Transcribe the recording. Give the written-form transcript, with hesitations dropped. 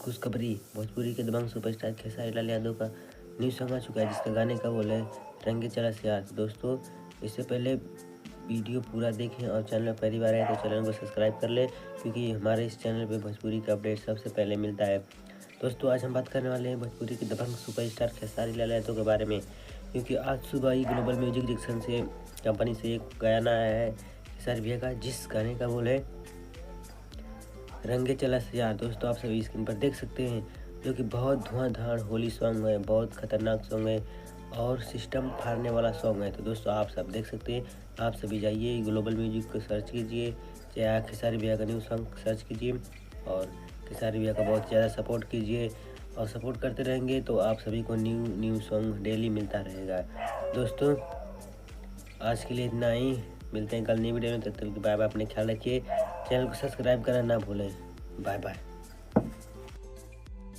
खुशखबरी, भोजपुरी के दबंग सुपरस्टार खेसारी लाल यादव का न्यू सॉन्ग आ चुका है जिसका गाने का बोल है रंगे चला सियार। तो दोस्तों इससे पहले वीडियो पूरा देखें और चैनल में पहली बार आए तो चैनल को सब्सक्राइब कर ले, क्योंकि हमारे इस चैनल पे भोजपुरी का अपडेट सबसे पहले मिलता है। दोस्तों आज हम बात करने वाले हैं भोजपुरी के दबंग सुपरस्टार खेसारी लाल यादव के बारे में, क्योंकि आज सुबह ही ग्लोबल म्यूजिक जंक्शन से कंपनी से एक गाना आया है खेसारी भैया का, जिस गाने का बोल है रंगे चला सियार। दोस्तों आप सभी स्क्रीन पर देख सकते हैं, जो कि बहुत धुआंधार होली सॉन्ग है, बहुत खतरनाक सॉन्ग है और सिस्टम फाड़ने वाला सॉन्ग है। तो दोस्तों आप सब देख सकते हैं, आप सभी जाइए ग्लोबल म्यूजिक को सर्च कीजिए, चाहे खेसारी भैया का न्यू सॉन्ग सर्च कीजिए और खेसारी भैया का बहुत ज़्यादा सपोर्ट कीजिए और सपोर्ट करते रहेंगे तो आप सभी को न्यू सॉन्ग डेली मिलता रहेगा। दोस्तों आज के लिए इतना ही, मिलते हैं कल नई वीडियो में। तब तक बाय बाय, अपने ख्याल रखिए, चैनल को सब्सक्राइब करना ना भूलें। Bye bye.